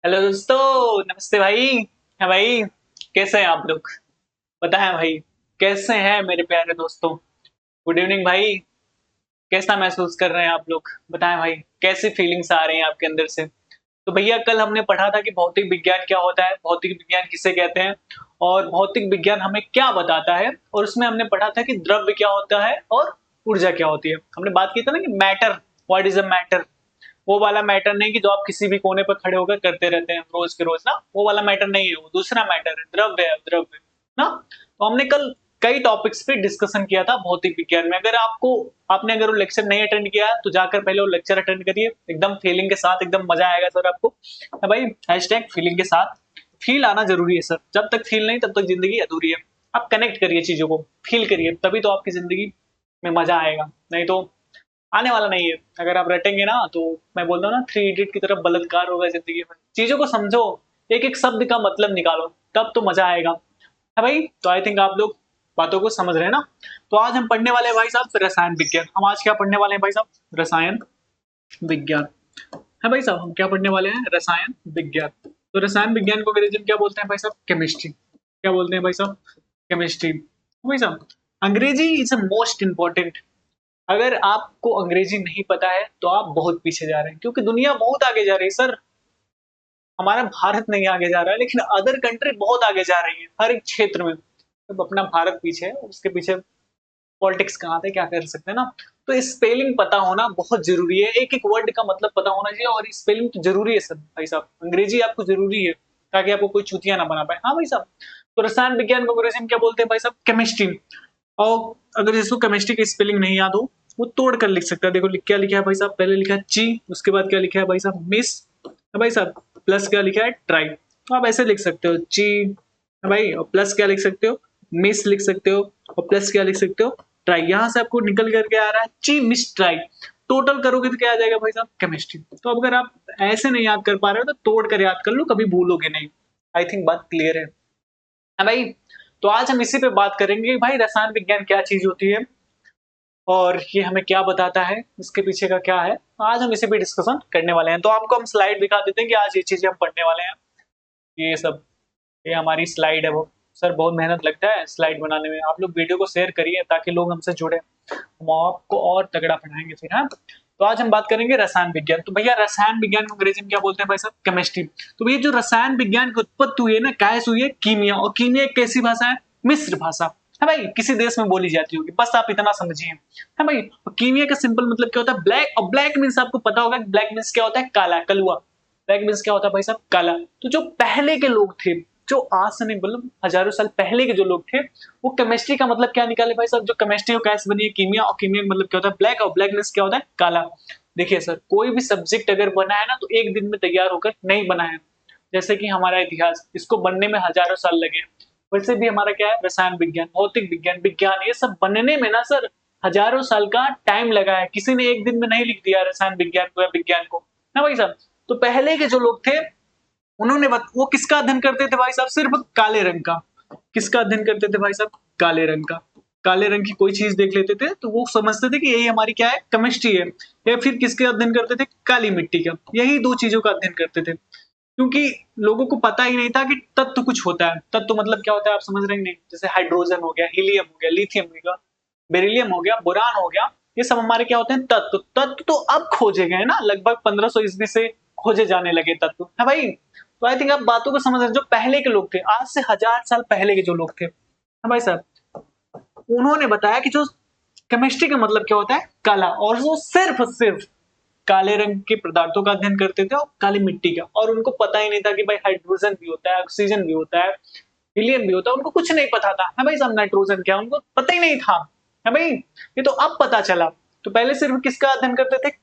Hello दोस्तों, नमस्ते भाई। है भाई, कैसे हैं आप लोग? बताएं भाई, कैसे हैं मेरे प्यारे दोस्तों? गुड इवनिंग भाई। कैसा महसूस कर रहे हैं आप लोग? बताएं भाई, कैसी फीलिंग्स आ रही हैं आपके अंदर से? तो भैया, कल हमने पढ़ा था कि भौतिक विज्ञान क्या होता है, भौतिक विज्ञान किसे कहते हैं और भौतिक विज्ञान हमें क्या बताता है। और उसमें हमने पढ़ा था कि द्रव्य क्या होता है और ऊर्जा क्या होती है। हमने बात की थी ना कि matter, what is a matter. वो वाला मैटर नहीं कि जो आप किसी भी कोने पर खड़े होकर करते रहते हैं रोज के रोज ना, वो वाला मैटर नहीं है, वो दूसरा मैटर है, द्रव्य है, द्रव्य ना। तो हमने कल कई टॉपिक्स पे डिस्कशन किया था भौतिक विज्ञान में। अगर आपने अगर वो लेक्चर नहीं अटेंड किया है तो जाकर पहले वो लेक्चर अटेंड करिए, एकदम फीलिंग के साथ, एकदम मजा आएगा सर आपको। हाँ भाई, हैशटैग फीलिंग के साथ। फील आना जरूरी है सर, जब तक फील नहीं तब तक जिंदगी अधूरी है। आप कनेक्ट करिए चीजों को, फील करिए, तभी तो आपकी जिंदगी में मजा आएगा, नहीं तो आने वाला नहीं है। अगर आप रटेंगे ना तो मैं बोलता हूँ ना, थ्री इडियट की तरफ बलात्कार होगा जिंदगी में। चीजों को समझो, एक एक शब्द का मतलब निकालो, तब तो मजा आएगा। है भाई, तो आई थिंक आप लोग बातों को समझ रहे हैं ना। तो आज हम पढ़ने वाले हैं भाई साहब रसायन विज्ञान। हम आज क्या पढ़ने वाले हैं भाई साहब? रसायन विज्ञान। है भाई साहब, हम क्या पढ़ने वाले हैं? रसायन विज्ञान। तो रसायन विज्ञान को अंग्रेजी में क्या बोलते हैं भाई साहब? केमिस्ट्री। क्या बोलते हैं भाई साहब? केमिस्ट्री। भाई साहब, अंग्रेजी इज अ मोस्ट इंपॉर्टेंट। अगर आपको अंग्रेजी नहीं पता है तो आप बहुत पीछे जा रहे हैं, क्योंकि दुनिया बहुत आगे जा रही है सर। हमारा भारत नहीं आगे जा रहा है, लेकिन अदर कंट्री बहुत आगे जा रही है हर एक क्षेत्र में। अब अपना भारत पीछे है, उसके पीछे पॉलिटिक्स कहाँ थे, क्या कर सकते हैं ना। तो स्पेलिंग पता होना बहुत जरूरी है, एक एक वर्ड का मतलब पता होना चाहिए, और स्पेलिंग तो जरूरी है सर भाई साहब। अंग्रेजी आपको जरूरी है ताकि आपको कोई चूतिया ना बना पाए। हाँ भाई साहब, तो रसायन विज्ञान को अंग्रेजी में क्या बोलते हैं भाई साहब? केमिस्ट्री। और अगर जिसको केमिस्ट्री की स्पेलिंग नहीं याद हो, वो तोड़ कर लिख सकता है। देखो क्या लिखा है भाई साहब, पहले लिखा है ची, उसके बाद क्या लिखा है भाई साहब? मिस। भाई साहब, प्लस क्या लिखा है? ट्राई। तो आप ऐसे लिख सकते हो, ची भाई, और प्लस क्या लिख सकते हो? मिस लिख सकते हो, और प्लस क्या लिख सकते हो? ट्राई। यहां से आपको निकल करके आ रहा है ची मिस ट्राई। टोटल करोगे तो क्या आ जाएगा भाई साहब? केमिस्ट्री। तो अब अगर आप ऐसे नहीं याद कर पा रहे हो तो तोड़ कर याद कर लो, कभी भूलोगे नहीं। आई थिंक बात क्लियर है। भाई, तो आज हम इसी पे बात करेंगे कि भाई रसायन विज्ञान क्या चीज होती है और ये हमें क्या बताता है, इसके पीछे का क्या है। आज हम इसी पे डिस्कशन करने वाले हैं। तो आपको हम स्लाइड दिखा देते हैं कि आज ये चीजें हम पढ़ने वाले हैं। ये सब, ये हमारी स्लाइड है। वो सर बहुत मेहनत लगता है स्लाइड बनाने में। आप लोग वीडियो को शेयर करिए ताकि लोग हमसे जुड़े, हम आपको और तगड़ा पढ़ाएंगे फिर। हाँ, तो आज हम बात करेंगे रसायन विज्ञान। तो भैया, रसायन विज्ञान को अंग्रेजी में क्या बोलते हैं भाई साहब? केमिस्ट्री। तो भैया, जो रसायन विज्ञान की उत्पत्ति हुई है ना, कैसे हुई है? कीमिया। और कीमिया एक कैसी भाषा है? मिस्र भाषा। है भाई, किसी देश में बोली जाती होगी, बस आप इतना समझिए। है भाई, कीमिया का सिंपल मतलब क्या होता है? ब्लैक। और ब्लैक मीन्स आपको पता होगा, ब्लैक मीन्स क्या होता है? काला, कलुआ। ब्लैक मीन्स क्या होता है भाई साहब? काला। तो जो पहले के लोग थे, जो आज से नहीं मतलब हजारों साल पहले के जो लोग थे, वो केमिस्ट्री का मतलब क्या निकाले भाई साहब? जो केमिस्ट्री कैसे बनी है? कीमिया। और कीमिया का मतलब क्या होता है? ब्लैक। और ब्लैक मीन्स क्या होता है? काला। देखिए सर, कोई भी सब्जेक्ट अगर बना है ना तो एक दिन में तैयार होकर नहीं बना है। जैसे कि हमारा इतिहास, इसको बनने में हजारों साल लगे। वैसे भी हमारा क्या है? रसायन विज्ञान, भौतिक विज्ञान, विज्ञान, ये सब बनने में ना सर हजारों साल का टाइम लगा है। किसी ने एक दिन में नहीं लिख दिया रसायन विज्ञान को या विज्ञान को, ना भाई साहब। तो पहले के जो लोग थे, वो किसका अध्ययन करते थे भाई साहब? सिर्फ काले रंग का। किसका अध्ययन करते थे भाई साहब? काले रंग का। काले रंग की कोई चीज देख लेते थे तो वो समझते थे कि यही हमारी क्या है? केमिस्ट्री है। या फिर किसके अध्ययन करते थे? काली मिट्टी का। यही दो चीजों का अध्ययन करते थे, क्योंकि लोगों को पता ही नहीं था कि तत्व कुछ होता है। तत्व मतलब क्या होता है, आप समझ रहे हैं नहीं? जैसे हाइड्रोजन हो गया, हीलियम हो गया, लिथियम हो गया, बेरिलियम हो गया, बोरान हो गया, ये सब हमारे क्या होते हैं? तत्व। तत्व तो अब खोजे गए ना, लगभग 1500 ईस्वी से खोजे जाने लगे तत्व, है भाई। तो आई थिंक आप बातों को समझ रहे हैं। जो पहले के लोग थे, आज से 1000 साल पहले के जो लोग थे, है भाई साहब, उन्होंने बताया कि जो केमिस्ट्री का मतलब क्या होता है? काला। और वो सिर्फ सिर्फ काले रंग के पदार्थों का अध्ययन करते थे और काली मिट्टी का। और उनको पता ही नहीं था कि भाई हाइड्रोजन भी होता है, ऑक्सीजन भी होता है, हीलियम भी होता है। उनको कुछ नहीं पता था, है भाई साहब। नाइट्रोजन क्या, उनको पता ही नहीं था, है भाई। ये तो अब पता चला। तो पहले सिर्फ किसका अध्ययन करते थे?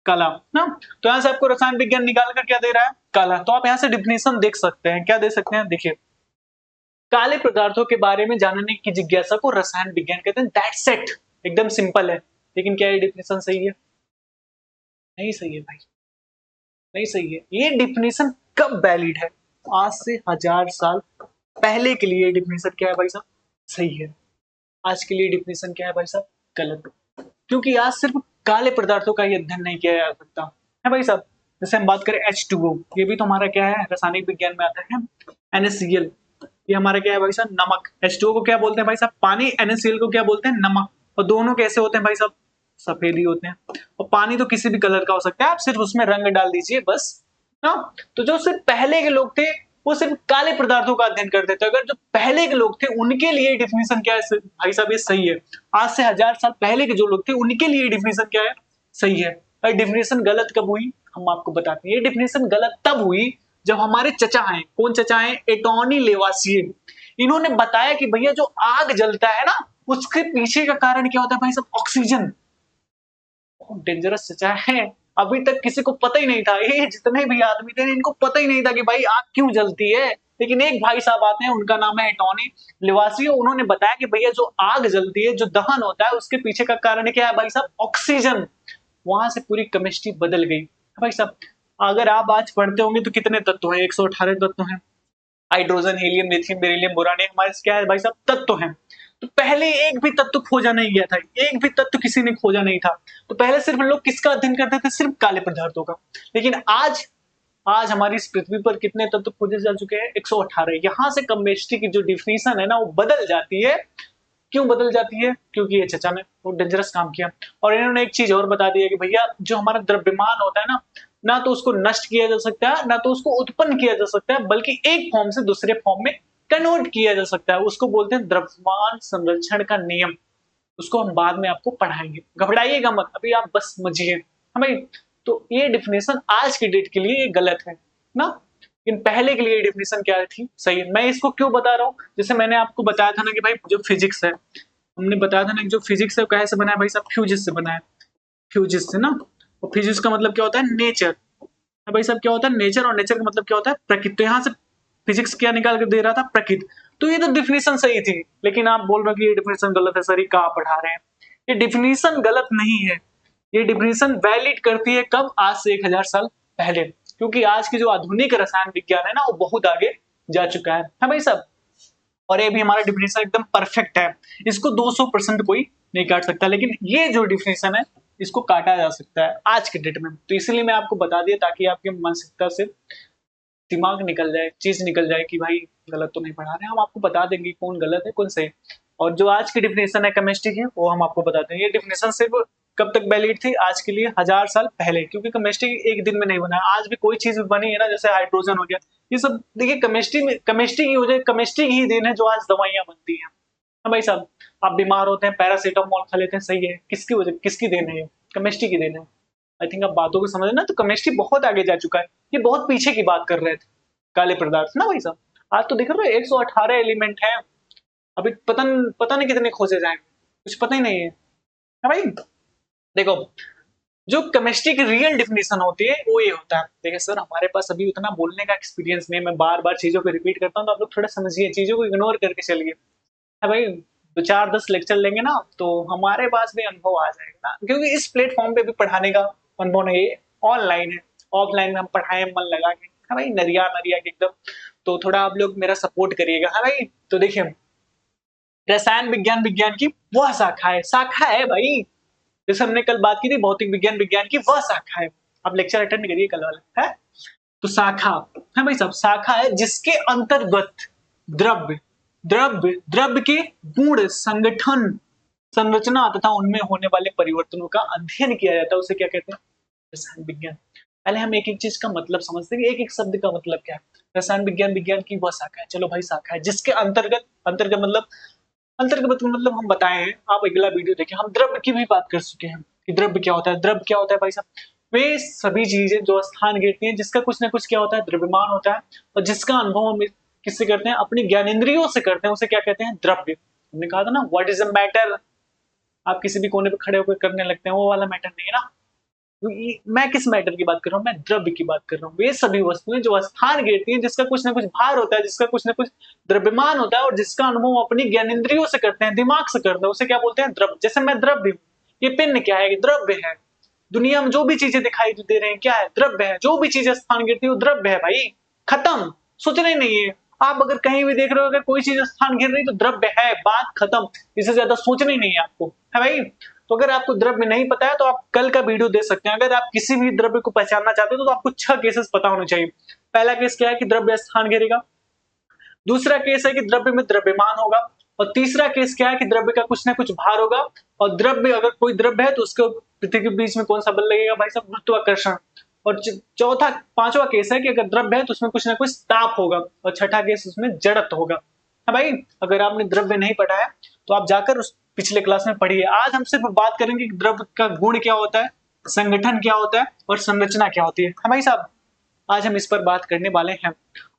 काला ना। तो यहाँ से आपको रसायन विज्ञान निकाल कर क्या दे रहा है? काला। तो आप यहाँ से डिफिनेशन देख सकते हैं, क्या दे सकते हैं? देखिए, काले पदार्थों के बारे में जानने की जिज्ञासा को रसायन विज्ञान कहते हैं। That's it. एकदम सिंपल है। लेकिन क्या ये डिफिनेशन सही है? नहीं सही है भाई, नहीं सही है। ये डिफिनेशन कब वैलिड है? आज से 1000 साल पहले के लिए डिफिनेशन क्या है भाई साहब? सही है। आज के लिए डिफिनेशन क्या है भाई साहब? गलत। क्योंकि आज सिर्फ काले पदार्थों का ही अध्ययन नहीं किया जा सकता, है भाई साहब। जैसे हम बात करें H2O, ये भी तो हमारा क्या है, रासायनिक विज्ञान में आता है। NaCl, ये हमारा क्या है भाई साहब, नमक। H2O को क्या बोलते हैं भाई साहब, पानी। NaCl को क्या बोलते हैं, नमक। और दोनों कैसे होते हैं भाई साहब, सफेद ही होते हैं। और पानी तो किसी भी कलर का हो सकता है, आप सिर्फ उसमें रंग डाल दीजिए बस ना। तो जो सिर्फ पहले के लोग थे वो सिर्फ काले पदार्थों का अध्ययन करते थे। अगर जो पहले के लोग थे उनके लिए डिफिनेशन क्या है भाई साहब, ये सही है। आज से 1000 साल पहले के जो लोग थे उनके लिए डिफिनेशन क्या है, सही है। और डिफिनेशन गलत कब हुई, हम आपको बताते हैं। ये डिफिनेशन गलत तब हुई जब हमारे चचा हैं, कौन चचा हैं, एटॉर्नी लेवासिए। इन्होंने बताया कि भैया जो आग जलता है ना, उसके पीछे का कारण क्या होता है भाई साहब, ऑक्सीजन। बहुत डेंजरस चचा है। अभी तक किसी को पता ही नहीं था, ये जितने भी आदमी थे इनको पता ही नहीं था कि भाई आग क्यों जलती है। लेकिन एक भाई साहब आते हैं, उनका नाम है एटॉर्नी लेवासियो। उन्होंने बताया कि भैया जो आग जलती है, जो दहन होता है, उसके पीछे का कारण क्या है भाई साहब, ऑक्सीजन। वहां से पूरी केमिस्ट्री बदल गई भाई साहब। अगर आप आज पढ़ते होंगे तो कितने तत्व हैं, 118 तत्व हैं। Hydrogen, helium, lithium, beryllium, boron, हमारे क्या है भाई साहब, तत्व हैं। तो पहले एक भी तत्व खोजा नहीं गया था, एक भी तत्व किसी ने खोजा नहीं था। तो पहले सिर्फ लोग किसका अध्ययन करते थे, सिर्फ काले पदार्थों का। लेकिन आज आज हमारी इस पृथ्वी पर कितने तत्व खोजे जा चुके हैं, 118। यहाँ से केमिस्ट्री की जो डिफिनेशन है ना, वो बदल जाती है। क्यों बदल जाती है, क्योंकि ये चचा ने वो डेंजरस काम किया। और इन्होंने एक चीज और बता दी है कि भैया जो हमारा द्रव्यमान होता है ना, ना तो उसको नष्ट किया जा सकता है, ना तो उसको उत्पन्न किया जा सकता है, बल्कि एक फॉर्म से दूसरे फॉर्म में कन्वर्ट किया जा सकता है। उसको बोलते हैं द्रव्यमान संरक्षण का नियम। उसको हम बाद में आपको पढ़ाएंगे, घबराइएगा मत, अभी आप बस समझिए। हाँ भाई, तो ये डिफिनेशन आज की डेट के लिए ये गलत है ना, लेकिन पहले के लिए डिफिनेशन क्या थी, सही है। मैं इसको क्यों बता रहा हूँ, जैसे मैंने आपको बताया था ना कि भाई जो फिजिक्स है, हमने बताया था ना कि जो फिजिक्स है वो कैसे बना है भाई साहब, फ्यूजिस से बना है। फ्यूजिस से ना, और फिजिक्स का मतलब क्या होता है, नेचर। भाई साहब क्या होता है, नेचर। और नेचर का मतलब क्या होता है, प्रकृति। तो यहाँ से फिजिक्स क्या निकाल कर दे रहा था, प्रकृति। तो ये तो डिफिनेशन सही थी, लेकिन आप बोल रहे हो कि ये डिफिनेशन गलत है सर, ये कहाँ पढ़ा रहे हैं। ये डिफिनेशन गलत नहीं है, ये डिफिनेशन वैलिड करती है कब, आज से 1000 साल पहले। क्योंकि आज की जो आधुनिक रसायन विज्ञान है ना, वो बहुत आगे जा चुका है। हाँ भाई साहब, और ये भी हमारा डिफिनेशन एकदम परफेक्ट है। इसको 200% कोई नहीं काट सकता, लेकिन ये जो डिफिनेशन है इसको काटा जा सकता है आज के डेट में। तो इसलिए मैं आपको बता दिया, ताकि आपके मानसिकता से दिमाग निकल जाए, चीज निकल जाए कि भाई गलत तो नहीं पढ़ा रहे हैं। हम आपको बता देंगे कौन गलत है कौन सही। और जो आज की डिफिनेशन है केमिस्ट्री की, वो हम आपको बताते हैं। ये डिफिनेशन सिर्फ कब तक वैलिड थी, आज के लिए 1000 साल पहले। क्योंकि केमिस्ट्री एक दिन में नहीं बना, आज भी कोई चीज बनी है ना, जैसे हाइड्रोजन हो गया, ये सब देखिए केमिस्ट्री में, केमिस्ट्री की वजह, केमिस्ट्री की ही देन है जो आज दवाइयां बनती हैं। हाँ भाई साहब, आप बीमार होते हैं, पैरासीटामोल खा लेते हैं, सही है, किसकी वजह, किसकी देन है, केमिस्ट्री की देन है। आई थिंक आप बातों को समझ ना, तो केमिस्ट्री बहुत आगे जा चुका है। ये बहुत पीछे की बात कर रहे थे काले पदार्थ ना भाई साहब। आज तो देख रहे हो 118 एलिमेंट हैं, अभी पता नहीं कितने खोजे जाएंगे, कुछ पता ही नहीं है। हाँ भाई, देखो जो केमिस्ट्री की रियल डिफिनेशन होती है वो ये होता है। देखिए सर, हमारे पास अभी उतना बोलने का एक्सपीरियंस नहीं है, मैं बार बार चीजों को रिपीट करता हूँ, तो आप लोग थोड़ा समझिए, चीजों को इग्नोर करके चलिए। हाँ भाई, 2 4 10 लेक्चर लेंगे ना तो हमारे पास भी अनुभव आ जाएगा ना, क्योंकि इस प्लेटफॉर्म पे भी पढ़ाने का अनुभव नहीं है, ऑनलाइन है। ऑफलाइन में हम पढ़ाए मन लगा के, हाँ भाई, नरिया नरिया के एकदम। तो थोड़ा आप लोग मेरा सपोर्ट करिएगा। हाँ भाई, तो देखिए, रसायन विज्ञान विज्ञान की वह शाखा है भाई। जैसे हमने कल बात की थी, भौतिक विज्ञान विज्ञान की वह शाखा है। आप लेक्चर अटेंड करिए कल वाला है। तो शाखा है भाई साहब, शाखा है जिसके अंतर्गत द्रव्य द्रव्य द्रव्य के गुण, संगठन, संरचना तथा उनमें होने वाले परिवर्तनों का अध्ययन किया जाता है। उसे क्या कहते हैं, रसायन विज्ञान। पहले हम एक एक चीज का मतलब समझते हैं, एक एक शब्द का मतलब क्या है। रसायन विज्ञान विज्ञान की वह शाखा है, चलो भाई शाखा है जिसके अंतर्गत, अंतर्गत मतलब, अंतर्गत मतलब हम बताए हैं, आप अगला वीडियो देखिए, हम द्रव्य की भी बात कर चुके हैं कि द्रव्य क्या होता है। द्रव्य क्या होता है भाई साहब, वे सभी चीजें जो स्थान घेरती हैं, जिसका कुछ ना कुछ क्या होता है, द्रव्यमान होता है, और जिसका अनुभव हम किससे करते हैं, अपनी ज्ञानेंद्रियों से करते हैं, उसे क्या कहते हैं, द्रव्य। हमने कहा था ना, व्हाट इज अ मैटर, आप किसी भी कोने पे खड़े होकर करने लगते हैं, वो वाला मैटर नहीं है ना। मैं किस मैटर की बात कर रहा हूँ, मैं द्रव्य की बात कर रहा हूँ। वे सभी वस्तुएं जो स्थान घेरती हैं, जिसका कुछ ना कुछ भार होता है, जिसका कुछ ना कुछ द्रव्यमान होता है, और जिसका अनुभव अपनी ज्ञानेंद्रियों से करते हैं, दिमाग से करते हैं, उसे क्या बोलते हैं, द्रव्य। जैसे मैं द्रव्य हूँ, ये पेन क्या है, द्रव्य है। दुनिया में जो भी चीजें दिखाई दे रहे हैं क्या है, द्रव्य है। जो भी चीजें स्थान घेरती है वो द्रव्य है भाई, खत्म, सोचना ही नहीं है। आप अगर कहीं भी देख रहे हो, अगर कोई चीज स्थान घेर रही तो द्रव्य है, बात खत्म, इससे ज्यादा सोचना ही नहीं है आपको, है भाई। तो अगर आपको द्रव्य नहीं पता है तो आप कल का वीडियो दे सकते हैं। अगर आप किसी भी द्रव्य को पहचानना चाहते हो तो आपको 6 केसेस पता होने चाहिए। पहला केस क्या है कि द्रव्य स्थान घेरेगा, दूसरा केस है कि द्रव्य में द्रव्यमान होगा, और तीसरा केस क्या है कि द्रव्य का कुछ ना कुछ भार होगा, और द्रव्य अगर कोई द्रव्य है तो उसके पृथ्वी के बीच में कौन सा बल लगेगा भाई साहब, गुरुत्वाकर्षण। और चौथा पांचवा केस है कि अगर द्रव्य है तो उसमें कुछ ना कुछ ताप होगा, और छठा केस उसमें जड़त्व होगा। हाँ भाई, अगर आपने द्रव्य नहीं पढ़ा है तो आप जाकर उस पिछले क्लास में पढ़िए। आज हम सिर्फ बात करेंगे कि द्रव्य का गुण क्या होता है, संगठन क्या होता है और संरचना क्या होती है। हाँ भाई साहब, आज हम इस पर बात करने वाले हैं।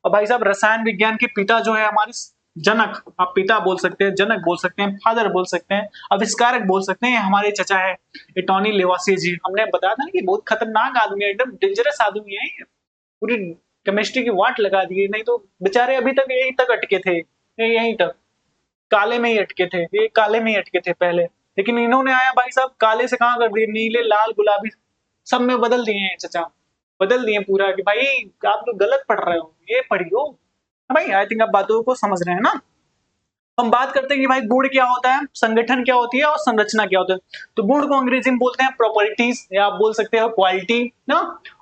और भाई साहब, रसायन विज्ञान के पिता जो है हमारे जनक, आप पिता बोल सकते हैं, जनक बोल सकते हैं, फादर बोल सकते हैं, आविष्कारक बोल सकते हैं, हमारे चचा है एटॉर्नी लेवासियर जी। हमने बताया था ना कि बहुत खतरनाक आदमी है, एकदम डेंजरस आदमी है, पूरी केमिस्ट्री की वाट लगा दी है। नहीं तो बेचारे अभी तक यहीं तक अटके थे, यहीं तक काले में ही अटके थे, ये काले में ही अटके थे पहले, लेकिन इन्होंने आया भाई साहब काले से कहां कर दिए, नीले लाल गुलाबी सब में बदल दिए हैं चचा, बदल दिए पूरा कि भाई आप लोग गलत पढ़ रहे हो, ये पढ़ियो। हाँ भाई, आई थिंक आप बातों को समझ रहे हैं ना। हम बात करते हैं कि भाई गुण क्या होता है, संगठन क्या होती है और संरचना क्या होता है। तो गुण को अंग्रेजी में बोलते हैं प्रॉपर्टीज, या आप बोल सकते हो क्वालिटी ना,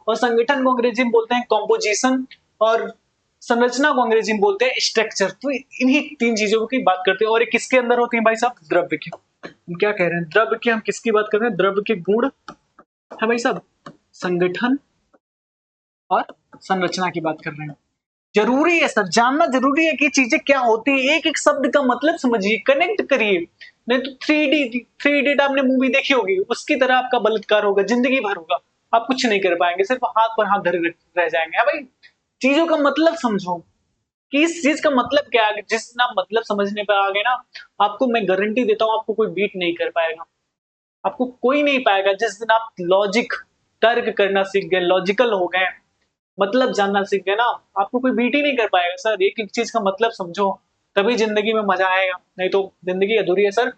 और संगठन को अंग्रेजी में बोलते हैं कॉम्पोजिशन, और संरचना को अंग्रेजी में बोलते हैं स्ट्रक्चर। तो इन्हीं तीन चीजों की बात करते हैं। और ये किसके अंदर होती है भाई साहब, द्रव्य की। हम क्या कह रहे हैं, द्रव्य की हम किसकी बात कर रहे हैं, द्रव्य के गुण है भाई साहब, संगठन और संरचना की बात कर रहे हैं। जरूरी है सर, जानना जरूरी है कि चीजें क्या होती है, एक एक शब्द का मतलब समझिए, कनेक्ट करिए। नहीं तो थ्री इडियट आपने मूवी देखी होगी, उसकी तरह आपका बलात्कार होगा, जिंदगी भर होगा, आप कुछ नहीं कर पाएंगे, सिर्फ हाथ पर हाथ धरे रह जाएंगे। हाँ भाई, चीजों का मतलब समझो कि इस चीज का मतलब क्या है। जिस दिन आप मतलब समझने पे आ गए ना, आपको मैं गारंटी देता हूँ आपको कोई बीट नहीं कर पाएगा, आपको कोई नहीं पाएगा। जिस दिन आप लॉजिक तर्क करना सीख गए, लॉजिकल हो गए, मतलब जानना सीख गए ना, आपको कोई बीट ही नहीं कर पाएगा सर। एक एक चीज का मतलब समझो, तभी जिंदगी में मजा आएगा, नहीं तो जिंदगी अधूरी है सर।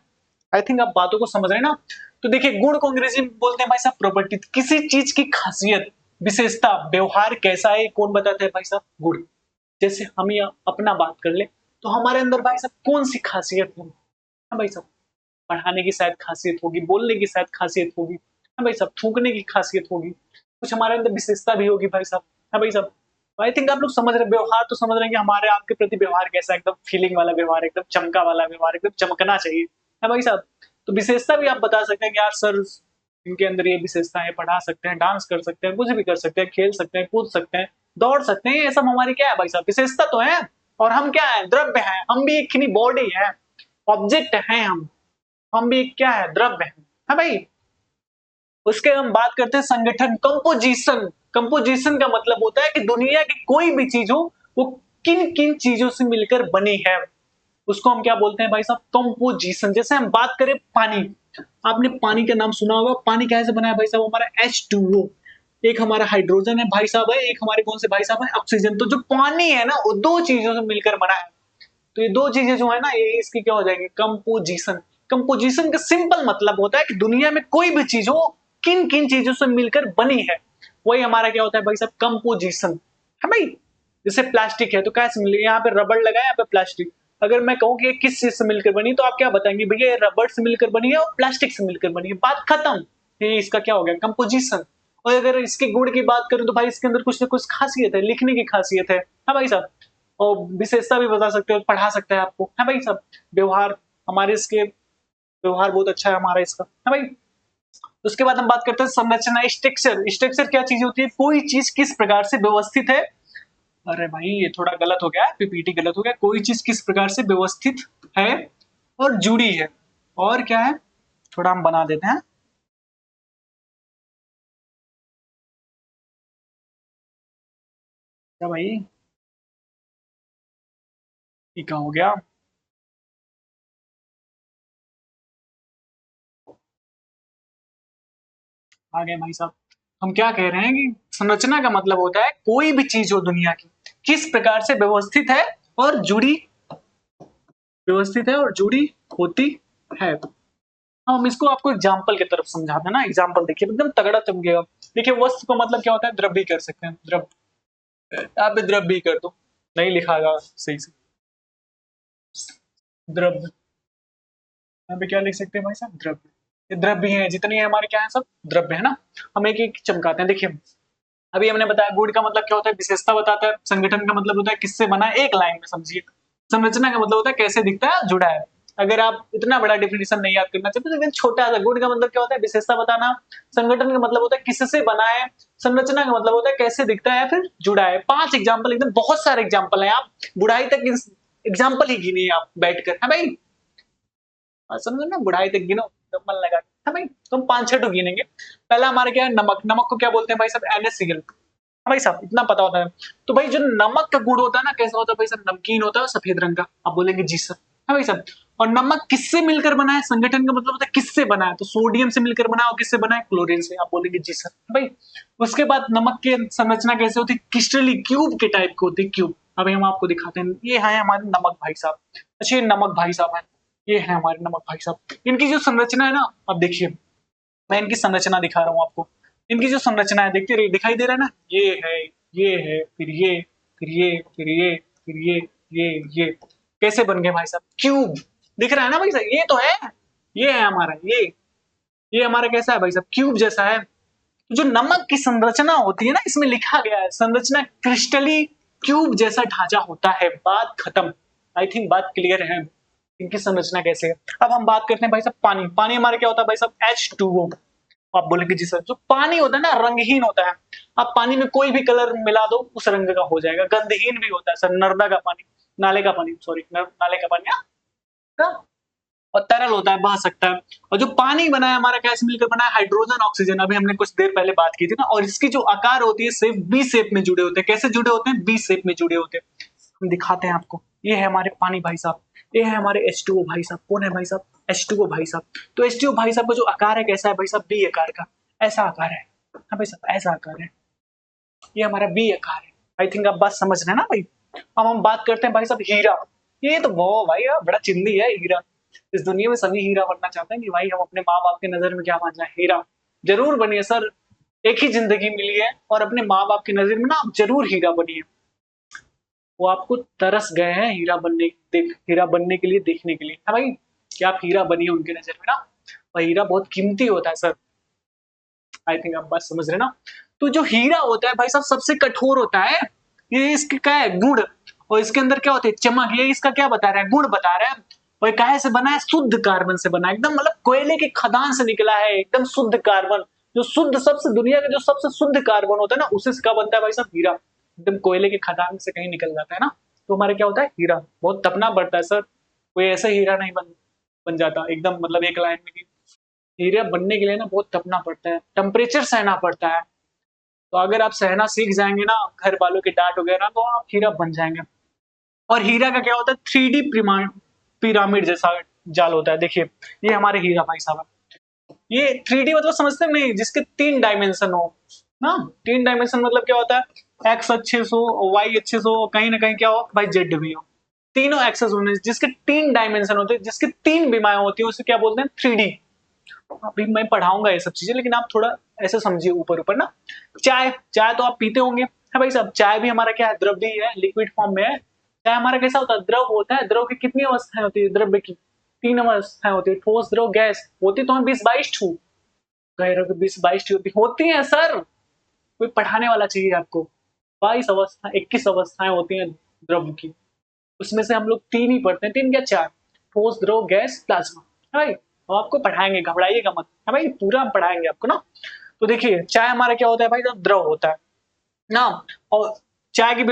आई थिंक आप बातों को समझ रहे हैं ना। तो देखिए, गुण को अंग्रेजी में बोलते हैं भाई साहब प्रॉपर्टी, किसी चीज की खासियत, विशेषता, व्यवहार कैसा है कौन बताता है भाई साहब, गुण। जैसे हम ये अपना बात कर ले तो हमारे अंदर भाई साहब कौन सी खासियत है, हाँ भाई साहब, पढ़ाने की शायद खासियत होगी, बोलने की शायद खासियत होगी, हाँ भाई साहब, थूकने की खासियत होगी, कुछ हमारे अंदर विशेषता भी होगी भाई साहब। हाँ भाई साहब, आई थिंक आप लोग समझ रहे हैं, व्यवहार तो समझ रहे हैं कि हमारे आपके प्रति व्यवहार कैसा है, एकदम फीलिंग वाला व्यवहार, एकदम चमका वाला व्यवहार, एकदम चमकना चाहिए। हाँ भाई साहब, तो विशेषता भी आप बता सकते हैं कि यार सर इनके अंदर ये विशेषता है, पढ़ा सकते हैं, डांस कर सकते हैं, कुछ भी कर सकते हैं, खेल सकते हैं, कूद सकते हैं, दौड़ सकते हैं, ये सब हमारी क्या है भाई साहब, विशेषता तो है। और हम क्या है, द्रव्य है, हम भी एक बॉडी है, ऑब्जेक्ट है हम भी क्या है, द्रव्य है। हाँ भाई, उसके हम बात करते हैं संगठन, कंपोजिशन। कंपोजिशन का मतलब होता है कि दुनिया की कोई भी चीज हो वो किन किन चीजों से मिलकर बनी है, उसको हम क्या बोलते हैं भाई साहब, कंपोजिशन। जैसे हम बात करें पानी, आपने पानी का नाम सुना होगा, पानी कैसे बना है भाई साहब, हमारा H2O, एक हमारा हाइड्रोजन है भाई साहब है, एक हमारे कौन से भाई साहब है, ऑक्सीजन। तो जो पानी है ना वो दो चीजों से मिलकर बना है। तो ये दो चीजें जो है ना, ये इसकी क्या हो जाएगी, कंपोजिशन। कंपोजिशन का सिंपल मतलब होता है कि दुनिया में कोई भी चीज हो किन किन चीजों से मिलकर बनी है, वही हमारा क्या होता है भाई साहब, कंपोजिशन है भाई। जैसे प्लास्टिक है तो कैसे मिली, यहाँ पे रबड़ लगा है, यहाँ पे प्लास्टिक। अगर मैं कहूँ कि ये किस चीज से मिलकर बनी तो आप क्या बताएंगे, भैया ये रबड़ से मिलकर बनी है और प्लास्टिक से मिलकर बनी है, बात खत्म। ये इसका क्या हो गया, कंपोजिशन। और अगर इसके गुण की बात करूं तो भाई इसके अंदर कुछ ना कुछ खासियत है, लिखने की खासियत है, हाँ भाई साहब, और विशेषता भी बता सकते हो, पढ़ा सकता है आपको, है भाई साहब। व्यवहार, हमारे इसके व्यवहार बहुत अच्छा है हमारा इसका, है भाई। उसके बाद हम बात करते हैं संरचना, स्ट्रक्चर। स्ट्रक्चर क्या चीज होती है, कोई चीज किस प्रकार से व्यवस्थित है। अरे भाई ये थोड़ा गलत हो गया, पीपीटी गलत हो गया, कोई चीज किस प्रकार से व्यवस्थित है और जुड़ी है, और क्या है, थोड़ा हम बना देते हैं। क्या भाई, ये क्या हो गया, आ गए भाई साहब। हम क्या कह रहे हैं कि संरचना का मतलब होता है कोई भी चीज हो दुनिया की किस प्रकार से व्यवस्थित है और जुड़ी, व्यवस्थित है और जुड़ी होती है। हम इसको आपको एग्जाम्पल की तरफ समझाते हैं ना, एग्जाम्पल देखिए एकदम तगड़ा चमकेगा। देखिए वस्तु का मतलब क्या होता है, द्रव्य कर सकते हैं, द्रव्य, आप भी द्रव्य कर दो, नहीं लिखागा सही से, द्रव्य, यहाँ पे क्या लिख सकते हैं भाई साहब, द्रव्य। ये द्रव्य है, जितने हैं हमारे क्या है सब द्रव्य है ना। हम एक एक चमकाते हैं। देखिए अभी हमने बताया गुण का मतलब क्या होता है, विशेषता बताता है। संगठन का मतलब होता है किससे बना है, एक लाइन में समझिए। संरचना का मतलब होता है कैसे दिखता है, जुड़ा है। अगर आप इतना बड़ा डेफिनेशन नहीं याद करना चाहते तो एकदम छोटा सा, गुण का मतलब क्या होता है, विशेषता बताना। संगठन का मतलब होता है किससे बना है। संरचना का मतलब होता है कैसे दिखता है या फिर जुड़ा है। 5 एग्जाम्पल, एकदम बहुत सारे एग्जाम्पल है। आप बुढ़ाई तक एग्जाम्पल ही गिनिए आप बैठकर, है भाई। समझो ना, बुढ़ाई तक गिनो तो मन लगा, है भाई। तो हम 5-6 तो गिनेंगे। पहला हमारे क्या है, नमक। नमक को क्या बोलते हैं भाई साहब, NaCl। भाई साहब इतना पता होता है। तो भाई जो नमक का गुण होता है ना, कैसा होता है भाई साहब, नमकीन होता है, सफेद रंग का। आप बोलेंगे जी सर, है भाई साहब। और नमक किससे मिलकर बना है, संगठन का मतलब होता है किससे बना है, तो सोडियम से मिलकर बना है। और किससे बना है, क्लोरीन से। आप बोलेंगे जी सर, भाई। उसके बाद नमक की संरचना कैसे होती है, क्रिस्टली क्यूब के टाइप की होती है, क्यूब। अभी हम आपको दिखाते हैं, ये है हमारे नमक भाई साहब। अच्छा ये नमक भाई साहब है, ये है हमारे नमक भाई साहब। इनकी जो संरचना है ना, अब देखिए मैं इनकी संरचना दिखा रहा हूँ आपको। इनकी जो संरचना है देखते रहिए, दिखाई दे रहा है ना, ये है, फिर ये, फिर ये, फिर ये, फिर ये कैसे बन गए भाई साहब, क्यूब। दिख रहा है ना भाई साहब, ये तो है, ये है हमारा, ये हमारा कैसा है भाई साहब, क्यूब जैसा है। जो नमक की संरचना होती है ना, इसमें लिखा गया है संरचना क्रिस्टली क्यूब जैसा ढांचा होता है। बात खत्म। आई थिंक बात क्लियर है। इनकी संरचना कैसे है। अब हम बात करते हैं भाई साहब पानी। पानी हमारा क्या होता है भाई साहब, H2O। आप बोलेंगे जी सर, जो पानी होता है ना रंगहीन होता है। आप पानी में कोई भी कलर मिला दो उस रंग का हो जाएगा। गंधहीन भी होता है सर, नर्मदा का पानी, नाले का पानी, सॉरी नाले का पानी, हाँ। और तरल होता है, बह सकता है। और जो पानी बना है हमारा कैसे मिलकर बना है, हाइड्रोजन ऑक्सीजन। अभी हमने कुछ देर पहले बात की थी ना। और इसकी जो आकार होती है शेप, बी शेप में जुड़े होते हैं। कैसे जुड़े होते हैं, बी शेप में जुड़े होते हैं। हम दिखाते हैं आपको। ये है हमारे पानी भाई साहब, ये है हमारे H2O भाई साहब। कौन है भाई साहब, H2O भाई साहब। तो H2O भाई साहब का जो आकार है कैसा है भाई साहब, बी आकार का। ऐसा आकार है, हाँ भाई साहब ऐसा आकार है। ये हमारा बी आकार है। आई थिंक आप बात समझ रहे हैं ना भाई। अब हम बात करते हैं भाई साहब हीरा। ये तो वो भाई बड़ा चिंदी है हीरा। इस दुनिया में सभी हीरा बनना चाहते हैं कि भाई हम अपने माँ बाप की नजर में क्या बन जाए, हीरा। जरूर बनिए सर, एक ही जिंदगी मिली है और अपने माँ बाप की नजर में ना आप जरूर हीरा बनिए। वो आपको तरस गए हैं हीरा बनने, हीरा बनने के लिए, देखने के लिए, है भाई। कि आप हीरा बनिए उनके नजर में ना। और हीरा बहुत कीमती होता है सर। आई थिंक आप बात समझ रहे हैं ना। तो जो हीरा होता है भाई साहब सबसे कठोर होता है। ये इसके क्या है, गुण। और इसके अंदर क्या होते हैं, चमक। ये इसका क्या बता रहा है, गुण बता रहा है। और काहे से बना है, शुद्ध कार्बन से बना है। एकदम मतलब कोयले की खदान से निकला है, एकदम शुद्ध कार्बन। जो शुद्ध सबसे, दुनिया का जो सबसे शुद्ध कार्बन होता है ना, उसी से क्या बनता है भाई साहब, हीरा। एकदम कोयले की खदान से कहीं निकल जाता है ना, तो हमारे क्या होता है, हीरा। बहुत तपना पड़ता है सर, कोई ऐसे हीरा नहीं बन बन जाता एकदम मतलब एक लाइन में। हीरा बनने के लिए ना बहुत तपना पड़ता है, टेम्परेचर सहना पड़ता है। तो अगर आप सहना सीख जाएंगे ना, घर वालों की डांट वगैरह, तो आप हीरा बन जाएंगे। और हीरा का क्या होता है, 3D पिरामिड जैसा जाल होता है। देखिए ये हमारे हीरा भाई साहब। ये 3D मतलब समझते नहीं, जिसके 3 डायमेंशन हो ना। 3 डायमेंशन मतलब क्या होता है, एक्स अच्छे से हो, वाई अच्छे से हो, कहीं ना कहीं क्या हो भाई, जेड भी हो। तीनों एक्सेस होने, जिसके 3 डायमेंशन होते हैं, जिसके 3 विमाएं होती है, उसे क्या बोलते हैं, 3D। अभी मैं पढ़ाऊंगा ये सब चीजें, लेकिन आप थोड़ा ऐसे समझिए ऊपर ऊपर ना। चाय, चाय तो आप पीते होंगे, है भाई साहब। चाय भी हमारा क्या है, द्रव्य ही है, लिक्विड फॉर्म में है। चाय हमारा कैसा होता है, द्रव होता है। द्रव की कितनी अवस्थाएं होती है द्रव्य की, 3 अवस्थाएं होती है, ठोस, द्रव, गैस। होती तो 20-22 ठू, कह रहे हो 20-22 होती है सर। कोई पढ़ाने वाला चाहिए आपको। 22 अवस्था, 21 अवस्थाएं होती हैं द्रव्य की। उसमें से हम लोग 3 ही पढ़ते हैं, 3 क्या 4, ठोस, द्रव, गैस, प्लाज्मा, है भाई। तो आपको पढ़ाएंगे, घबराइएगा मत, है भाई, पूरा हम पढ़ाएंगे आपको ना। तो देखिए चाय हमारा क्या होता है भाई, जब द्रव होता है ना। और चाय की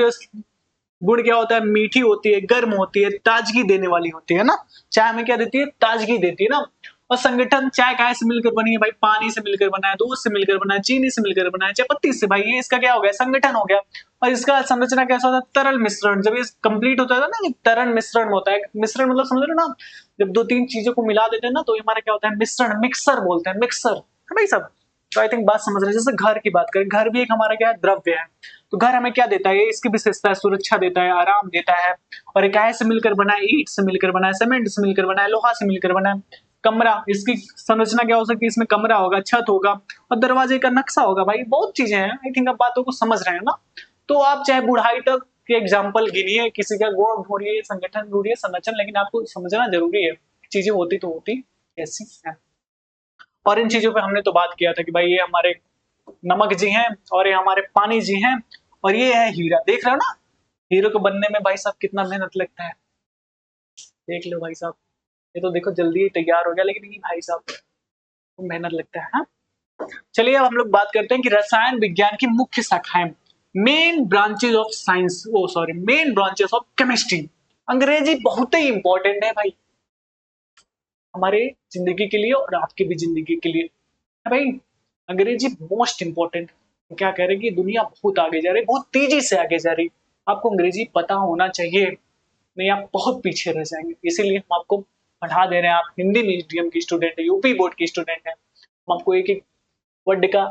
गुण क्या होता है, मीठी होती है, गर्म होती है, ताजगी देने वाली होती है ना। चाय हमें क्या देती है, ताजगी देती है ना। और संगठन, चाय काय से मिलकर बनी है भाई, पानी से मिलकर बना है, दूध से मिलकर बना है, चीनी से मिलकर बना है, चाय पत्ती से। भाई ये इसका क्या हो गया, संगठन हो गया। और इसका संरचना कैसा होता है, तरल मिश्रण। जब ये कंप्लीट होता है ना, तरल मिश्रण होता है। मिश्रण मतलब समझ रहे हो ना, जब 2-3 चीजों को मिला देते हैं ना, तो ये हमारा क्या होता है, मिश्रण, मिक्सर बोलते हैं, मिक्सर, है भाई सब। तो आई थिंक बात समझ रहे हैं। जैसे घर की बात करें, घर भी एक हमारा क्या है, द्रव्य है। तो घर हमें क्या देता है, इसकी विशेषता है, सुरक्षा देता है, आराम देता है। और एक से मिलकर बना है, ईंट से मिलकर बना है, सीमेंट से मिलकर बना है, लोहा से मिलकर बना है। कमरा, इसकी संरचना क्या हो सकती है, इसमें कमरा होगा, छत होगा, और दरवाजे का नक्शा होगा। भाई बहुत चीजें हैं, आई थिंक आप बातों को समझ रहे हैं ना। तो आप चाहे बुढ़ाई तक के एग्जाम्पल गिनिए, किसी का गुण ढूंढिए, संगठन ढूंढिए, संरचना, लेकिन आपको समझना जरूरी है, चीजें होती तो होती कैसी है। और इन चीजों पे हमने तो बात किया था कि भाई ये हमारे नमक जी हैं और ये हमारे पानी जी हैं और ये है हीरा। देख रहे हो ना, हीरो को बनने में भाई साहब कितना मेहनत लगता है। देख लो भाई साहब, ये तो देखो जल्दी ही तैयार हो गया, लेकिन ये भाई साहब मेहनत लगता है। हाँ, चलिए अब हम लोग बात करते हैं कि रसायन विज्ञान की मुख्य शाखाएं, main branches of science, oh sorry main branches of chemistry. अंग्रेजी बहुत ही इंपॉर्टेंट है भाई हमारे जिंदगी के लिए और आपकी भी जिंदगी के लिए है भाई। अंग्रेजी मोस्ट इंपॉर्टेंट। क्या कह रहे हैं कि दुनिया बहुत आगे जा रही है, बहुत तेजी से आगे जा रही है। आपको अंग्रेजी पता होना चाहिए, नहीं आप बहुत पीछे रह जाएंगे। इसीलिए हम आपको पढ़ा दे रहे हैं। आप हिंदी मीडियम की स्टूडेंट है, यूपी बोर्ड की स्टूडेंट है, हम आपको एक एक वर्ड का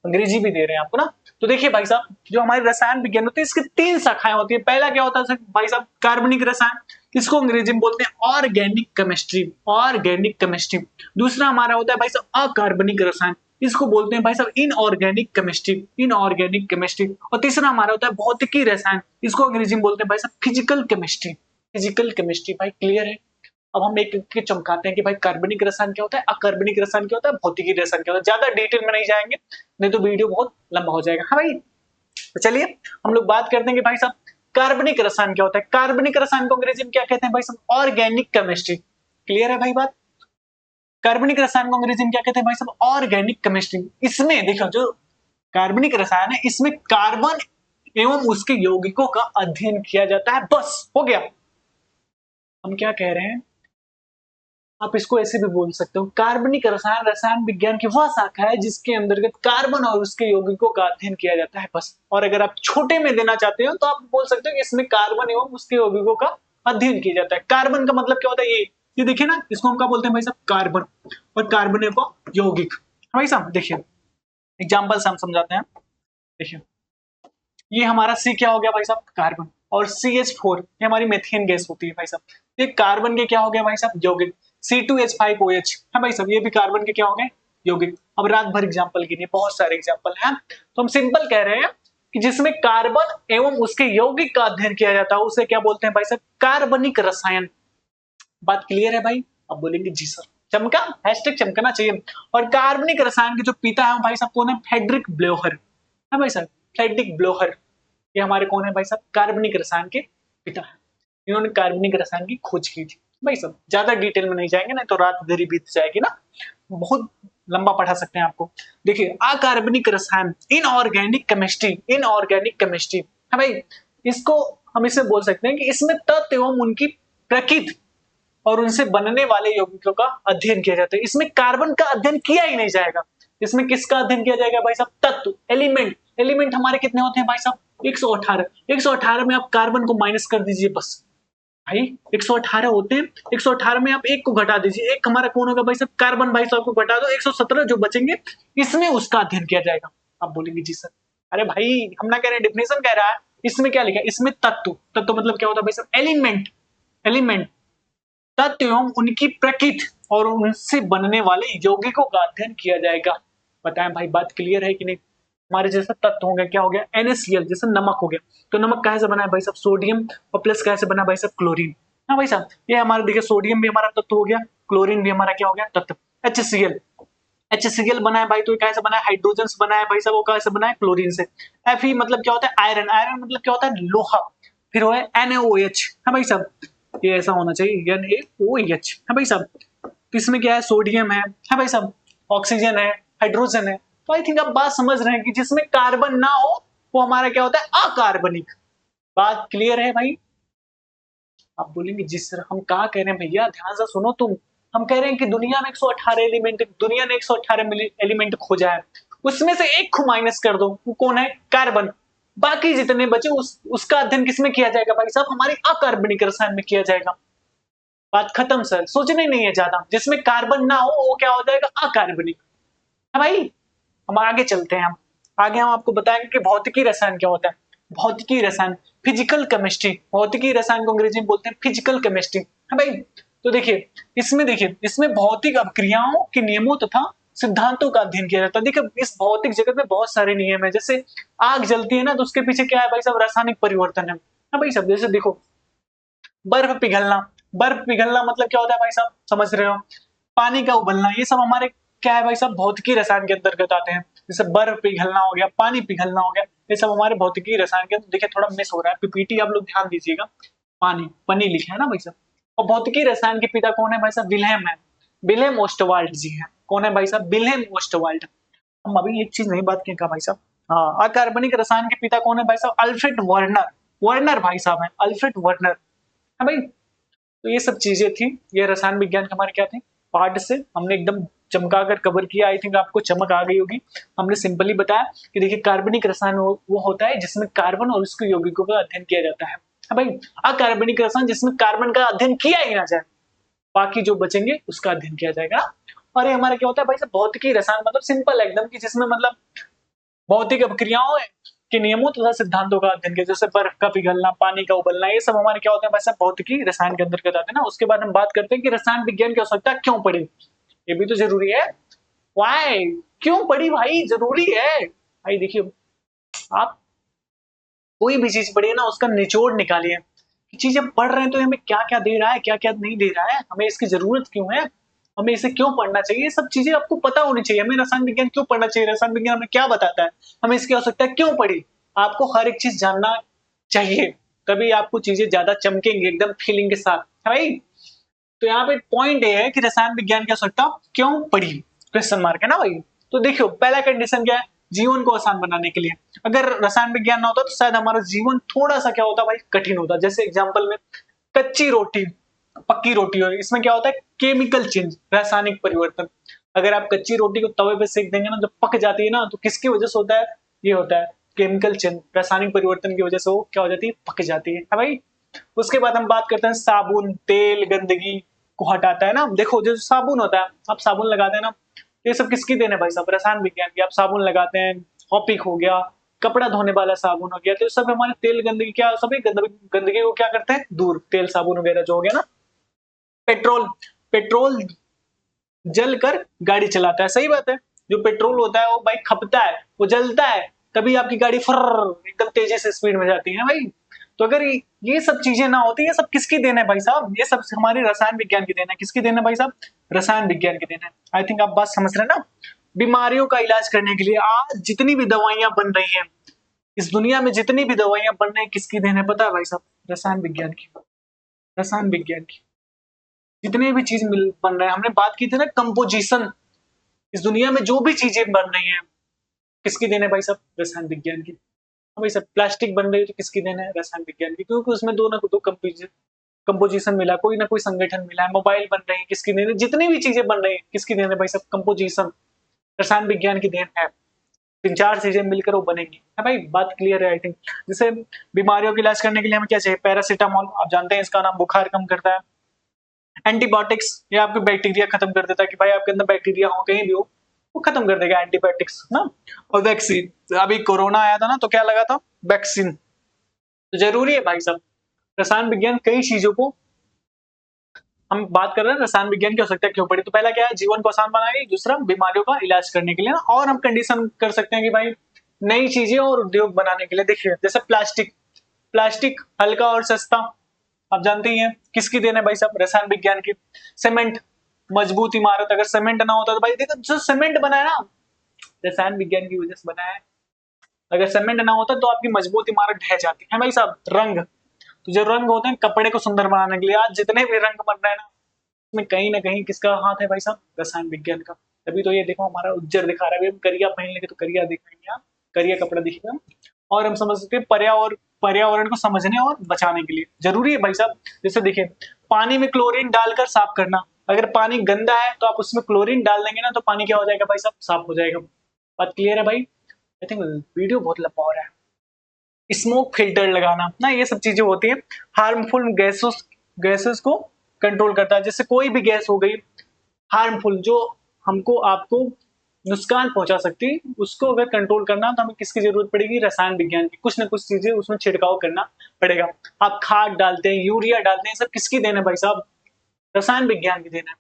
अंग्रेजी भी दे रहे हैं आपको ना। तो देखिए भाई साहब, जो हमारे रसायन विज्ञान होते हैं इसकी 3 शाखाएं होती है। पहला क्या होता है भाई साहब, कार्बनिक रसायन, इसको अंग्रेजी में बोलते हैं ऑर्गेनिक केमिस्ट्री, ऑर्गेनिक केमिस्ट्री। दूसरा हमारा होता है भाई साहब अकार्बनिक रसायन, इसको बोलते हैं भाई साहब इनऑर्गेनिक केमिस्ट्री, इनऑर्गेनिक केमिस्ट्री। और तीसरा हमारा होता है भौतिकी रसायन, इसको अंग्रेजी में बोलते हैं भाई साहब फिजिकल केमिस्ट्री, फिजिकल केमिस्ट्री। भाई क्लियर है। अब हम एक एक चमकाते हैं कि भाई कार्बनिक रसायन क्या होता है, अकार्बनिक रसायन क्या होता है, भौतिकी रसायन क्या होता है। ज्यादा डिटेल में नहीं जाएंगे, नहीं तो वीडियो बहुत लंबा हो जाएगा। हाँ भाई, तो चलिए हम लोग बात करते हैं कि भाई साहब कार्बनिक रसायन क्या होता है। कार्बनिक रसायन को अंग्रेजी में क्या कहते हैं भाई साहब, ऑर्गेनिक केमिस्ट्री। क्लियर है भाई बात। कार्बनिक रसायन को अंग्रेजी में क्या कहते हैं भाई साहब, ऑर्गेनिक केमिस्ट्री। इसमें देखो जो कार्बनिक रसायन है इसमें कार्बन एवं उसके यौगिकों का अध्ययन किया जाता है। बस हो गया। हम क्या कह रहे हैं, आप इसको ऐसे भी बोल सकते हो, कार्बनिक रसायन रसायन विज्ञान की वह शाखा है जिसके अंतर्गत कार्बन और उसके यौगिकों का अध्ययन किया जाता है। बस। और अगर आप छोटे में देना चाहते हो तो आप बोल सकते हो कि इसमें कार्बन एवं उसके यौगिकों का अध्ययन किया जाता है। कार्बन का मतलब क्या होता है, ये देखिए ना, इसको हम क्या बोलते हैं भाई साहब, कार्बन। और कार्बन एवं यौगिक भाई साहब देखिए एग्जाम्पल से हम समझाते हैं। देखिए ये हमारा सी क्या हो गया भाई साहब, कार्बन। और CH4 ये हमारी मेथेन गैस होती है भाई साहब। ये कार्बन के क्या हो गया भाई साहब, यौगिक। C2H5OH है भाई साहब, ये भी कार्बन के क्या हो गए, यौगिक। अब रात भर एग्जाम्पल गिनिए, बहुत सारे एग्जाम्पल हैं। तो हम सिंपल कह रहे हैं कि जिसमें कार्बन एवं उसके यौगिक का अध्ययन किया जाता है उसे क्या बोलते हैं भाई साहब, कार्बनिक रसायन। बात क्लियर है भाई। अब बोलेंगे जी सर, चमका, हैशटैग चमकना चाहिए। और कार्बनिक रसायन के जो पिता है भाई साहब कौन है, फ्रेडरिक ब्लोहर है भाई साहब, फ्रेडरिक ब्लोहर। ये हमारे कौन है भाई साहब, कार्बनिक रसायन के पिता है। इन्होंने कार्बनिक रसायन की खोज की थी भाई साहब। ज्यादा डिटेल में नहीं जाएंगे ना तो रात देरी बीत जाएगी ना, बहुत लंबा पढ़ा सकते हैं आपको। देखिए अकार्बनिक रसायन, इनऑर्गेनिक केमिस्ट्री, इनऑर्गेनिक केमिस्ट्री है भाई। इसको हम इसे बोल सकते हैं कि इसमें तत्व एवं उनकी प्रकृति और उनसे बनने वाले यौगिकों का अध्ययन किया जाता है। इसमें कार्बन का अध्ययन किया ही नहीं जाएगा। इसमें किसका अध्ययन किया जाएगा भाई साहब, तत्व, एलिमेंट। एलिमेंट हमारे कितने होते हैं भाई साहब, 118। 118 में आप कार्बन को माइनस कर दीजिए बस। भाई 118 होते हैं, 118 में आप एक को घटा दीजिए, एक हमारा कौन होगा भाई साहब, कार्बन। भाई साहब को घटा दो, 117 जो बचेंगे इसमें उसका अध्ययन किया जाएगा। आप बोलेंगे जी सर, अरे भाई हम ना कह रहे डेफिनेशन कह रहा है, इसमें क्या लिखा है, इसमें तत्व। तत्व मतलब क्या होता है भाई साहब, एलिमेंट, एलिमेंट, तत्व एवं उनकी प्रकृति और उनसे बनने वाले यौगिकों का अध्ययन किया जाएगा। बताएं भाई बात क्लियर है कि नहीं। हमारे जैसे तत्व हो गया, क्या हो गया, NaCl जैसे नमक हो गया। तो नमक कहाँ से बना है भाई साहब, सोडियम, और प्लस कहाँ से बना भाई साहब, क्लोरीन। हाँ भाई साहब, ये हमारा देखिए सोडियम भी हमारा तत्व हो गया, क्लोरीन भी हमारा क्या हो गया, तत्व। HCl, HCl बना है भाई, तो कहाँ से बना है, हाइड्रोजन से बना है भाई साहब, वो कहाँ से बना है, क्लोरीन से। Fe मतलब क्या होता है, आयरन। आयरन मतलब क्या होता है, लोहा। फिर वो है NaOH है भाई साहब, ये ऐसा होना चाहिए, NaOH है भाई साहब। तो इसमें क्या है, सोडियम है भाई साहब, ऑक्सीजन है, हाइड्रोजन है। तो आई थिंक आप बात समझ रहे हैं कि जिसमें कार्बन ना हो वो हमारा क्या होता है, अकार्बनिक। बात क्लियर है भाई। आप बोलेंगे जिस सर हम कहा कह रहे हैं, भैया ध्यान से सुनो तुम। हम कह रहे हैं कि दुनिया में 118 एलिमेंट, दुनिया ने 118 एलिमेंट खोजा है, उसमें से एक को माइनस कर दो, वो कौन है, कार्बन। बाकी जितने बचे उसका अध्ययन किसमें किया जाएगा भाई साहब, हमारे अकार्बनिक रसायन में किया जाएगा। बात खत्म सर, सोचने नहीं है ज्यादा। जिसमें कार्बन ना हो वो क्या हो जाएगा, अकार्बनिक है भाई। हम आगे चलते हैं। हम आगे हम आपको बताएंगे कि भौतिकी रसायन क्या होता है। भौतिकी रसायन, फिजिकल केमिस्ट्री। भौतिकी रसायन को अंग्रेजी में बोलते हैं फिजिकल केमिस्ट्री है भाई। तो देखिए इसमें भौतिक अभिक्रियाओं के नियमों तथा सिद्धांतों का अध्ययन किया जाता है। देखिए इस भौतिक जगत में बहुत सारे नियम है। जैसे आग जलती है ना तो उसके पीछे क्या है भाई साहब, रासायनिक परिवर्तन है भाई साहब। जैसे देखो बर्फ पिघलना, बर्फ पिघलना मतलब क्या होता है भाई साहब, समझ रहे हो, पानी का उबलना, ये सब हमारे क्या है भाई साहब, भौतिकी रसायन के अंतर्गत आते हैं। जैसे बर्फ पिघलना हो गया, पानी पिघलना हो गया, ये सब हमारे भौतिकी रसायन के। देखिए थोड़ा मिस हो रहा है पीपीटी, आप लोग ध्यान दीजिएगा। पानी पनी लिखा है ना भाई साहब। और भौतिकी रसायन के पिता कौन है भाई साहब? विल्हेम है, विल्हेम ओस्टवाल्ड जी हैं। कौन है भाई साहब? Wilhelm Ostwald. हम अभी एक चीज नहीं बात की भाई साहब। हाँ, अकार्बनिक रसायन के पिता कौन है भाई साहब? Alfred Werner. वर्नर भाई साहब हैं, अल्फ्रेड वर्नर है भाई। तो ये सब चीजें थी, ये रसायन विज्ञान के हमारे क्या थे पार्ट से हमने एकदम चमका कर कवर किया। आई थिंक आपको चमक आ गई होगी। हमने सिंपली बताया कि देखिए कार्बनिक रसायन वो होता है जिसमें कार्बन और उसके यौगिकों का अध्ययन किया जाता है भाई। अकार्बनिक रसायन जिसमें कार्बन का अध्ययन किया ही ना जाए, बाकी जो बचेंगे उसका अध्ययन किया जाएगा। और ये हमारा क्या होता है भाई साहब? भौतिकी रसायन मतलब सिंपल एकदम की, जिसमें मतलब भौतिक अभिक्रियाओं के नियमों तथा सिद्धांतों का अध्ययन किया। जैसे बर्फ का पिघलना, पानी का उबलना, ये सब हमारे क्या होते हैं भाई साहब? भौतिकी रसायन के अंतर्गत आते हैं ना। उसके बाद हम बात करते हैं कि रसायन विज्ञान की आवश्यकता क्यों पड़ी। ये भी तो जरूरी है। वाई, क्यों पड़ी भाई? जरूरी है भाई। देखिए आप कोई भी चीज पढ़िए ना, उसका निचोड़ निकालिए कि चीजें पढ़ रहे हैं तो हमें क्या क्या दे रहा है, क्या क्या नहीं दे रहा है, हमें इसकी जरूरत क्यों है, हमें इसे क्यों पढ़ना चाहिए। ये सब चीजें आपको पता होनी चाहिए। हमें रसायन विज्ञान क्यों पढ़ना चाहिए, रसायन विज्ञान हमें क्या बताता है, हमें इसकी आवश्यकता क्यों पड़ी। आपको हर एक चीज जानना चाहिए, तभी आपको चीजें ज्यादा चमकेंगी एकदम फीलिंग के साथ, है भाई। तो यहाँ पे पॉइंट ये है कि रसायन विज्ञान की आवश्यकता क्यों पड़ी, क्वेश्चन मार्क है ना भाई। तो देखियो पहला कंडीशन क्या है? जीवन को आसान बनाने के लिए। अगर रसायन विज्ञान ना होता तो शायद हमारा जीवन थोड़ा सा क्या होता भाई? कठिन होता। जैसे एग्जांपल में कच्ची रोटी पक्की रोटी हो, इसमें क्या होता है? केमिकल चेंज, रासायनिक परिवर्तन। अगर आप कच्ची रोटी को तवे पे सेक देंगे ना, जब पक जाती है ना, तो किसकी वजह से होता है? ये होता है केमिकल चेंज, रासायनिक परिवर्तन की वजह से वो क्या हो जाती है? पक जाती है भाई। उसके बाद हम बात करते हैं साबुन, तेल, गंदगी को हटाता है ना। देखो जो साबुन होता है, आप साबुन लगाते हैं ना, ये सब किसकी देन है भाई साहब? रसायन विज्ञान की। आप साबुन लगाते हैं, हॉपिक हो गया, कपड़ा धोने वाला साबुन हो गया, तो सब हमारे तेल गंदगी क्या सभी गंदगी को क्या करते हैं? दूर। तेल साबुन वगैरह जो हो गया ना। पेट्रोल, पेट्रोल जल कर गाड़ी चलाता है, सही बात है। जो पेट्रोल होता है वो बाइक खपता है, वो जलता है, तभी आपकी गाड़ी फर एकदम तेजी से स्पीड में जाती है भाई। तो अगर ये सब चीजें ना होती, ये सब किसकी देन है भाई साहब? ये सब हमारे रसायन विज्ञान की देन है। किसकी देन है भाई साहब? रसायन विज्ञान की देन है। आई थिंक आप बात समझ रहे हैं ना। बीमारियों का इलाज करने के लिए आज जितनी भी दवाइयां बन रही हैं, इस दुनिया में जितनी भी दवाइयां बन रही हैं, किसकी देन है पता है भाई साहब? रसायन विज्ञान की। रसायन विज्ञान की जितने भी चीज मिल बन रहे हैं, हमने बात की थी ना कंपोजिशन, इस दुनिया में जो भी चीजें बन रही हैं, किसकी देन है भाई साहब? रसायन विज्ञान की। हाँ भाई साहब, प्लास्टिक बन रही है तो किसकी देन है? रसायन विज्ञान की, क्योंकि उसमें दो ना दो कंपोजिशन मिला, कोई ना कोई संगठन मिला है। मोबाइल बन रही है, किसकी देन है? जितनी भी चीजें बन रही है, किसकी देन है भाई साहब? कंपोजिशन, रसायन विज्ञान की देन है। तीन चार चीजें मिलकर वो बनेंगी, है भाई। बात क्लियर है आई थिंक। जैसे बीमारियों का इलाज करने के लिए हमें क्या चाहिए? पैरासीटामोल, आप जानते हैं इसका नाम, बुखार कम करता है। एंटीबायोटिक्स, ये आपके बैक्टीरिया खत्म कर देता है, कि भाई आपके अंदर बैक्टीरिया हो कहीं भी हो, वो खत्म कर देगा एंटीबायोटिक्स ना। और वैक्सीन, अभी कोरोना आया था ना, तो क्या लगा था? वैक्सीन। तो जरूरी है भाई साहब। रसायन विज्ञान कई चीजों को, हम बात कर रहे हैं रसायन विज्ञान की आवश्यकता क्यों पड़ी। तो पहला क्या है? जीवन को आसान बनाएगी। दूसरा बीमारियों का इलाज करने के लिए ना। और हम कंडीशन कर सकते हैं कि भाई नई चीजें और उद्योग बनाने के लिए। देखिए जैसे प्लास्टिक, प्लास्टिक हल्का और सस्ता, आप जानते ही हैं किसकी देन है भाई साहब? रसायन विज्ञान की। सीमेंट, मजबूत इमारत, अगर सीमेंट ना होता तो भाई देखो जो सीमेंट बना है ना, रसायन विज्ञान की वजह से बना है। अगर सीमेंट ना होता तो आपकी मजबूत इमारत ढह जाती है भाई साहब। रंग, तो जो रंग होते हैं कपड़े को सुंदर बनाने के लिए, आज जितने भी रंग बन रहे हैं ना, उसमें कहीं ना कहीं किसका हाथ है भाई साहब? रसायन विज्ञान का। तभी तो ये देखो हमारा उज्जर दिखा रहा है। हम करिया पहन लेंगे तो करिया दिखाएंगे, आप करिया कपड़ा दिखेगा। और हम समझ सकते हैं पर्यावरण, पर्यावरण को समझने और बचाने के लिए जरूरी है भाई साहब। जैसे देखिए पानी में क्लोरीन डालकर साफ करना। अगर पानी गंदा है तो आप उसमें क्लोरीन डाल देंगे ना, तो पानी क्या हो जाएगा भाई साहब? साफ हो जाएगा। बात क्लियर है भाई? आई थिंक वीडियो बहुत लंबा हो रहा है। स्मोक फिल्टर लगाना ना, ये सब चीजें होती हैं। हार्मफुल गैसेस, गैसेस को कंट्रोल करता है। जैसे कोई भी गैस हो गई हार्मफुल, जो हमको आपको नुकसान पहुंचा सकती है, उसको अगर कंट्रोल करना तो हमें किसकी जरूरत पड़ेगी? रसायन विज्ञान की। कुछ ना कुछ चीजें उसमें छिड़काव करना पड़ेगा। आप खाद डालते हैं, यूरिया डालते हैं, सब किसकी देन है भाई साहब? रसायन विज्ञान की देन है।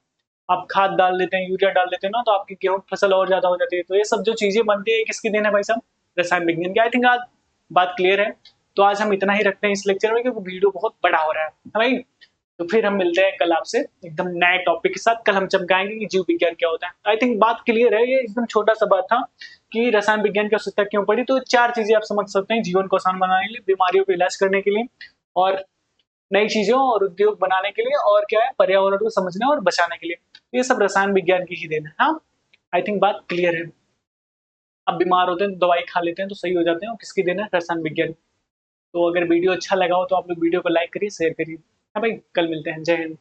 आप खाद डाल देते हैं, यूरिया डाल देते हैं ना, तो आपकी गेहूं फसल और ज्यादा हो जाती है। तो ये सब जो चीजें बनती है किसकी देन है भाई साहब? रसायन विज्ञान की। आई थिंक आज बात क्लियर है। तो आज हम इतना ही रखते हैं इस लेक्चर में, क्योंकि वीडियो बहुत बड़ा हो रहा है भाई। तो फिर हम मिलते हैं कल आपसे एकदम नए टॉपिक के साथ। कल हम चमकाएंगे कि जीव विज्ञान क्या होता है। आई थिंक बात क्लियर है, ये एकदम छोटा सा बात था कि रसायन विज्ञान की आवश्यकता क्यों पड़ी। तो 4 चीजें आप समझ सकते हैं जीवन को आसान बनाने के लिए, बीमारियों को इलाज करने के लिए, और नई चीजों और उद्योग बनाने के लिए, और क्या है, पर्यावरण को समझने और बचाने के लिए। ये सब रसायन विज्ञान की ही देन है। हाँ, आई थिंक बात क्लियर है। अब बीमार होते हैं तो दवाई खा लेते हैं तो सही हो जाते हैं, और किसकी देन है? रसायन विज्ञान। तो अगर वीडियो अच्छा लगा हो तो आप लोग वीडियो को लाइक करिए, शेयर करिए। हाँ भाई, कल मिलते हैं। जय हिंद।